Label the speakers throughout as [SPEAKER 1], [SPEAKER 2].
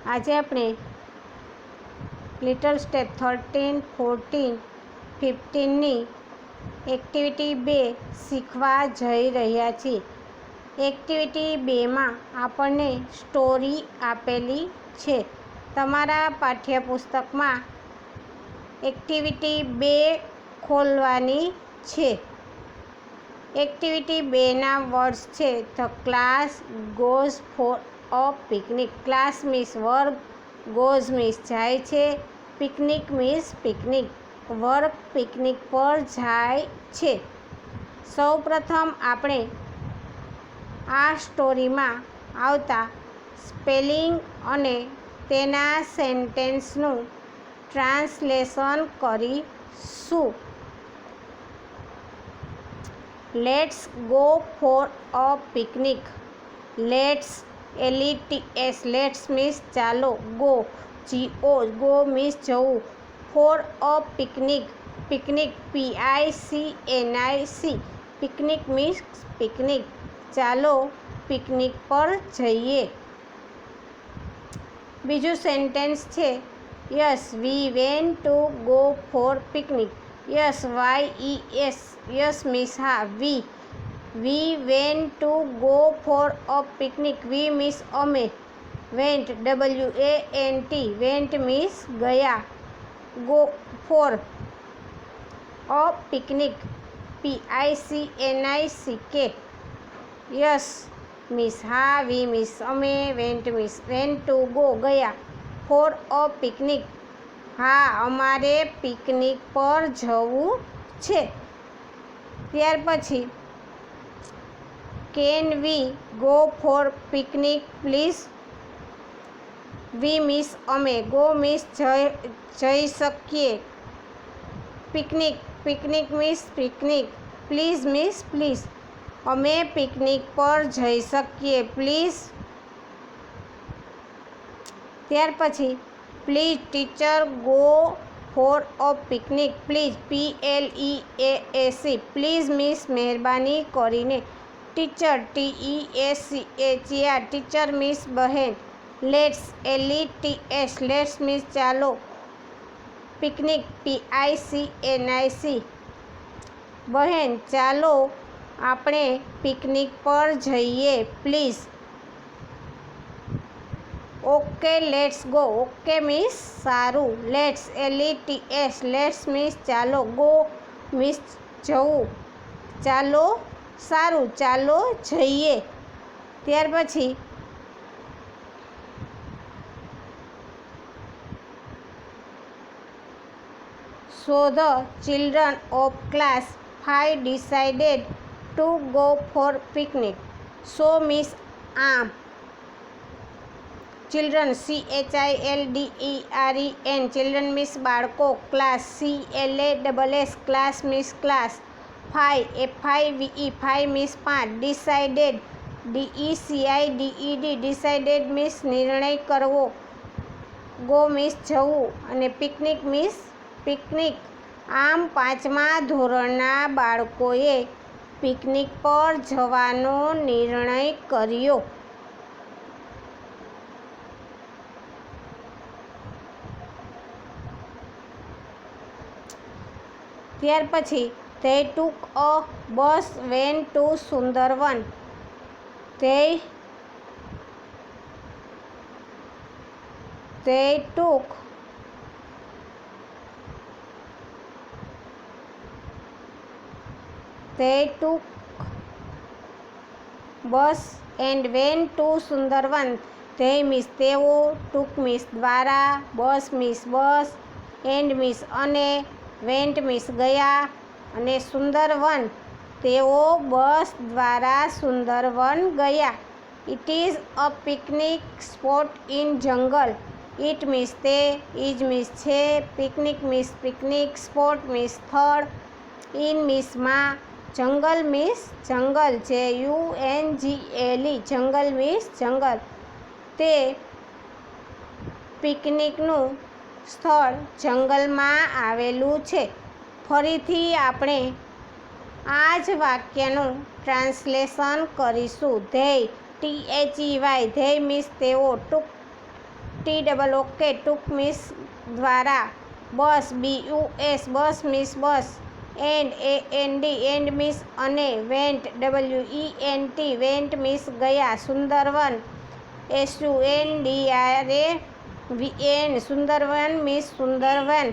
[SPEAKER 1] આજે આપણે little step 13, 14, 15ની activity 2 શીખવા જઈ રહ્યા છીએ. એક્ટિવિટી 2માં આપણને સ્ટોરી આપેલી છે. તમારા પાઠ્યપુસ્તકમાં એક્ટિવિટી 2 ખોલવાની છે. એક્ટિવિટી 2ના વર્ડ્સ છે the class goes four a picnic. Class means વર્ગ, ગોઝ મીન્સ જાય છે, પિકનિક મીન્સ પિકનિક. વર્ગ પિકનિક પર જાય છે. સૌપ્રથમ આપણે આ સ્ટોરીમાં આવતા સ્પેલિંગ અને તેના સેન્ટેન્સનું ટ્રાન્સલેશન કરીશું. Let's go for a picnic. Let's LETS let's means ચાલો, ગો મીન્સ જવું, for a picnic picnic PICNIC picnic means picnic. ચાલો પિકનિક પર જઈએ. બીજું સેન્ટેન્સ છે yes we went to go for picnic. Yes YES yes means હા, we went to go for a picnic. We means અમે. Went WANT went means ગયા. Go for a picnic PICNIC yes means હા, વી means અમે, went to go ગયા, for a picnic હા, અમારે picnic પર જવું છે. ત્યાર પછી can we go for picnic please. We means અમે, ગો મીન્સ જઈ શકીએ, picnic means picnic, please means please, અમે પિકનિક પર જઈ શકીએ પ્લીઝ. ત્યાર પછી please teacher go for a picnic. Please PLEASE please means મહેરબાની કરીને, ટીચર TEACHER ટીચર મીન્સ બહેન, લેટ્સ LETS લેટ્સ મીન્સ ચાલો, પિકનિક PICNIC બહેન ચાલો આપણે પિકનિક પર જઈએ please. Okay let's go. Okay means સારું, લેટ્સ LETS લેટ્સ મીન્સ ચાલો, ગો મીન્સ જવું, ચાલો સારું, ચાલો જઈએ. ત્યાર પછી so the children of class 5 decided to go for picnic. So means આમ, ચિલ્ડ્રન CHILDREN ચિલ્ડ્રન મીન્સ બાળકો, class CLASS class means class, 5 FIVE 5 means 5, decided DECIDED decided means નિર્ણય કરવો, ગો મીન્સ જવું અને પિકનિક મીન્સ પિકનિક. આમ 5મા ધોરણના બાળકોએ picnic પર જવાનો નિર્ણય કર્યો. ત્યાર પછી they took a bus went to Sundarban. They took bus and went to Sundarban. they means તેઓ, took means દ્વારા, bus means bus, and means અને, went means ગયા અને સુંદરવન તેઓ બસ દ્વારા સુંદરવન ગયા. It is a picnic spot in જંગલ. It means તે, ઇઝ મીન્સ છે, picnic means picnic, spot means સ્થળ, ઇન મીન્સ માં, જંગલ મીન્સ જંગલ JUNGLE જંગલ મીન્સ જંગલ. તે પિકનિકનું સ્થળ જંગલમાં આવેલું છે. ફરીથી આપણે આ જ વાક્યનું ટ્રાન્સલેશન કરીશું. ધેય THEY ધેય મીન્સ તેઓ, ટુક TOOK ટૂંક મીન્સ દ્વારા, બસ BUS bus means bus, AND and means અને, વેન્ટ WENT વેન્ટ મીન્સ ગયા, Sundarbans SUNDRAVN Sundarbans means Sundarbans.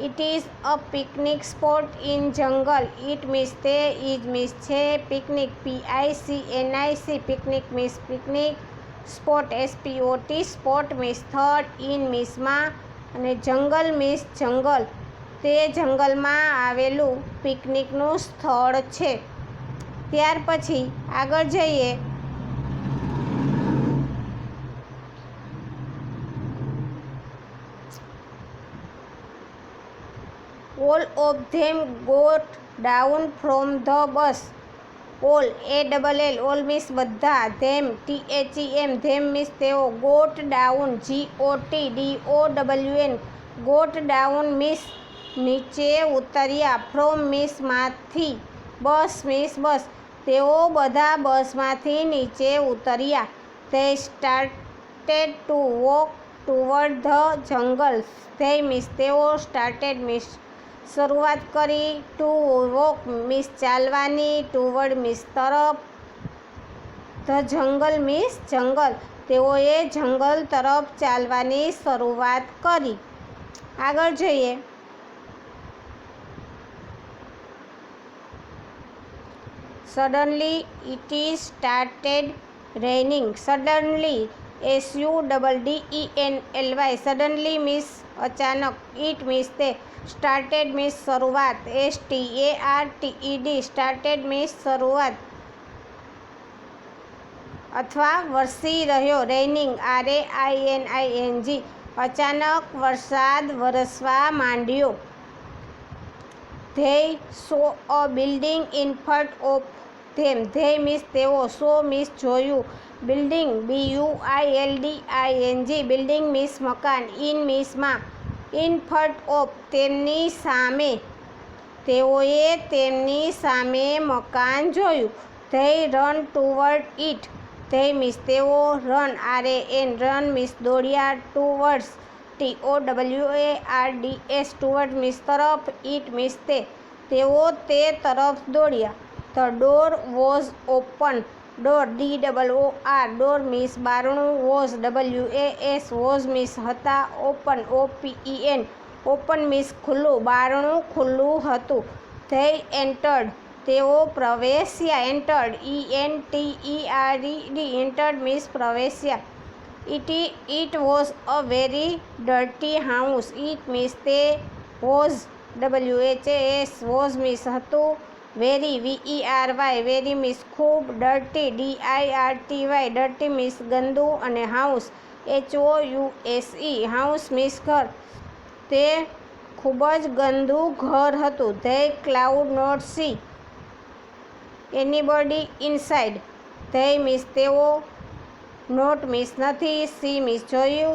[SPEAKER 1] It is a picnic spot in જંગલ. ઇટ મીન્સ તે, ઇઝ મીન્સ છે, picnic PICNIC picnic means picnic, spot SPOT spot means સ્થળ, in means માં અને જંગલ means જંગલ, તે જંગલમાં આવેલું પિકનિકનું સ્થળ છે. ત્યાર પછી આગળ જઈએ. All of them got down from the bus. All ALL all means બધા, them THEM them means તેઓ, got down GOTDOWN got down means નીચે ઉતર્યા, from means માંથી, bus means બસ, તેઓ બધા બસમાંથી નીચે ઉતર્યા. They started to walk toward the jungle. They means તેઓ, started means શરૂઆત કરી, ટુ વોક મીન્સ ચાલવાની, ટુવર્ડ મીન્સ તરફ, ધ જંગલ મીન્સ જંગલ, તેઓએ જંગલ તરફ ચાલવાની શરૂઆત કરી. આગળ જઈએ. Suddenly it is started raining. Suddenly SUDDENLY suddenly means અચાનક, ઇટ મીન્સ તે, સ્ટાર્ટેડ મીન્સ શરૂઆત, STARTED સ્ટાર્ટેડ મીન્સ શરૂઆત અથવા વરસી રહ્યો, રેનિંગ RAINING અચાનક વરસાદ વરસવા માંડ્યો. They saw a building in front of them. They means તેઓ, saw means જોયું, બિલ્ડિંગ BUILDING બિલ્ડિંગ મીન્સ મકાન, ઇન મીન્સ માં, ઇન ફ્રન્ટ ઓફ તેમની સામે, તેઓએ તેમની સામે મકાન જોયું. They run toward it. They means તેઓ, રન RAN રન મીન્સ દોડ્યા, towards TOWARDS toward મીન્સ તરફ, it મીન્સ તે, તેઓ તે તરફ દોડ્યા. The door was open. Door DOOR door means બારણું, was WAS was મીન્સ હતા, ઓપન OPEN ઓપન મીન્સ ખુલ્લું, બારણું ખુલ્લું હતું. They entered તેઓ પ્રવેશ્યા, entered ENTERED entered મીન્સ પ્રવેશ્યા. It was a very dirty house. It means તે, was WHAS was મીન્સ હતું, વેરી VERY વેરી મીન્સ ખૂબ, ડર્ટી DIRTY ડર્ટી મીન્સ ગંદુ, અને હાઉસ HOUSE હાઉસ મીન્સ ઘર, તે ખૂબ જ ગંદુ ઘર હતું. They could not see anybody inside. They means તેઓ, not મીન્સ નથી, see મીન્સ જોયું,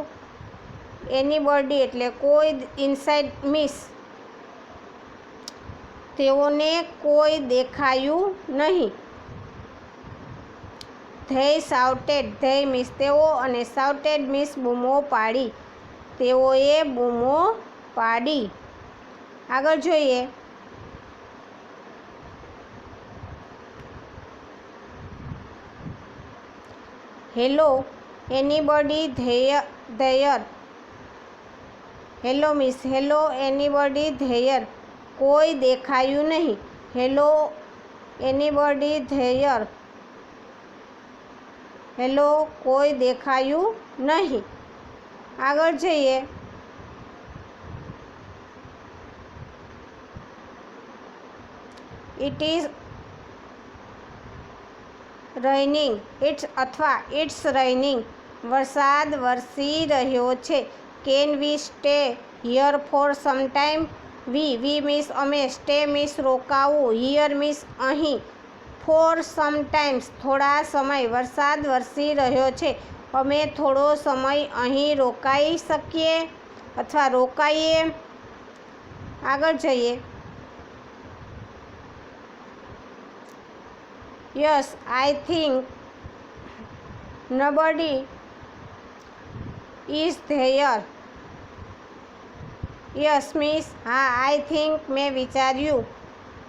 [SPEAKER 1] anybody એટલે કોઈ, inside મીન્સ તેઓને કોઈ દેખાયું નહીં. They shouted they means તેઓ, અને shouted means બૂમો પાડી, તેઓએ બૂમો પાડી. આગળ જોઈએ. Hello anybody their. Hello means hello, anybody their કોઈ દેખાયું નહીં. હેલો એનીબડી ધેયર, હેલો કોઈ દેખાયું નહીં. આગળ જઈએ. It is raining. ઇટ્સ અથવા ઇટ્સ રૈનિંગ વરસાદ વરસી રહ્યો છે. Can we stay here for some time. We means અમે, સ્ટે મીન્સ રોકાવું, હિયર મીન્સ અહીં, ફોર સમ ટાઈમ્સ થોડા સમય. વરસાદ વરસી રહ્યો છે, અમે થોડો સમય અહીં રોકાઈ શકીએ અથવા રોકાઈએ. આગળ જઈએ. Yes, I think nobody is there? Yes means હા. આઈ થિંક મેં વિચાર્યું.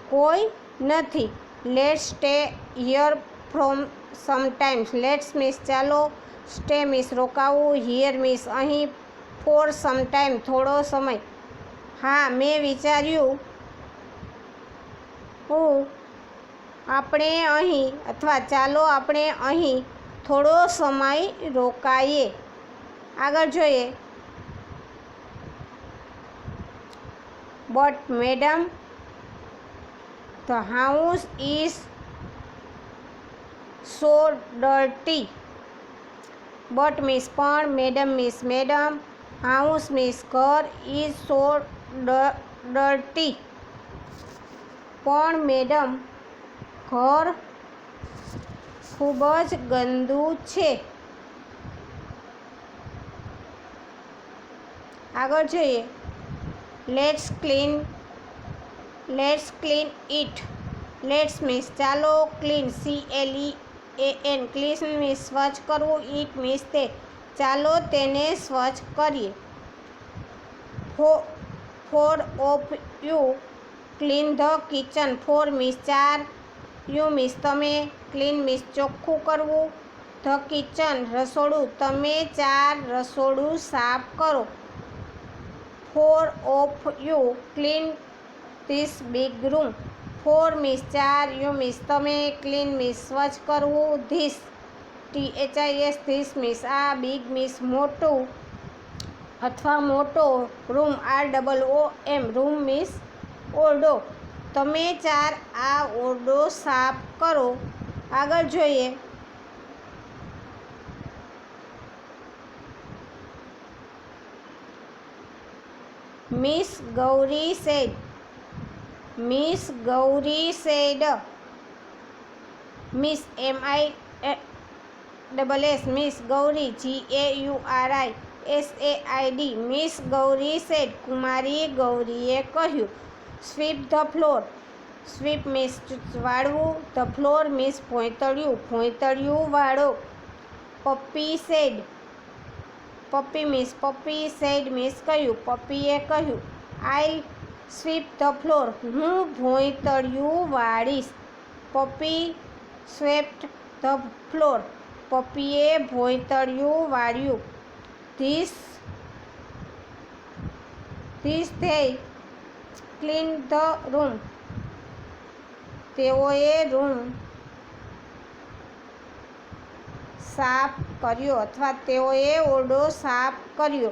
[SPEAKER 1] કોઈ નથી. Let's stay here from sometimes. Let's means ચાલો, સ્ટે મીન્સ રોકાવું, હિયર મીન્સ અહીં, ફોર સમટાઇમ થોડો સમય. હા મેં વિચાર્યું આપણે અહીં અથવા ચાલો આપણે અહીં થોડો સમય રોકાઈએ. આગળ જોઈએ. But madam the house is so dirty. But means પણ, madam means madam, house means ઘર, ઇઝ સો ડર્ટી પણ મેડમ ઘર ખૂબ જ ગંદુ છે. આગળ જોઈએ. Let's clean it. Let's means ચાલો, ક્લીન CLEAN ક્લીન મીન્સ સ્વચ્છ કરવું, ઇટ મીન્સ તે, ચાલો તેને સ્વચ્છ કરીએ. Four of you clean the kitchen. Four means ચાર, યુ મીન્સ તમે, ક્લીન મીન્સ ચોખ્ખું કરવું, ધ કિચન રસોડું, તમે ચાર રસોડું સાફ કરો. Four of you clean this big room. Four means ચાર, યુ મીન્સ તમે, ક્લીન મીન્સ સ્વચ્છ કરવું, ધીસ THIS ધીસ મીન્સ આ, બિગ મીન્સ મોટું અથવા મોટો, રૂમ ROOM રૂમ મીન્સ ઓરડો. તમે ચાર આ ઓરડો સાફ કરો. આગળ જોઈએ. Miss Gauri said. Miss Gauri said. Miss MISS Miss Gauri GAURI SAID Miss Gauri said કુમારી ગૌરીએ કહ્યું. Sweep the floor. Sweep means વાળવું, ધ ફ્લોર મીન્સ ભોંયતળિયું વાળો. Puppy said. Puppy means puppy, said means કહ્યું, પપ્પીએ કહ્યું. I'll sweep the floor. હું ભોંયતળિયું વાળીશ. Puppy swept the floor. પપ્પીએ ભોંયતળિયું વાળ્યું. This they clean the room. તેઓએ રૂમ સાફ કર્યો અથવા તેઓએ ઓરડો સાફ કર્યો.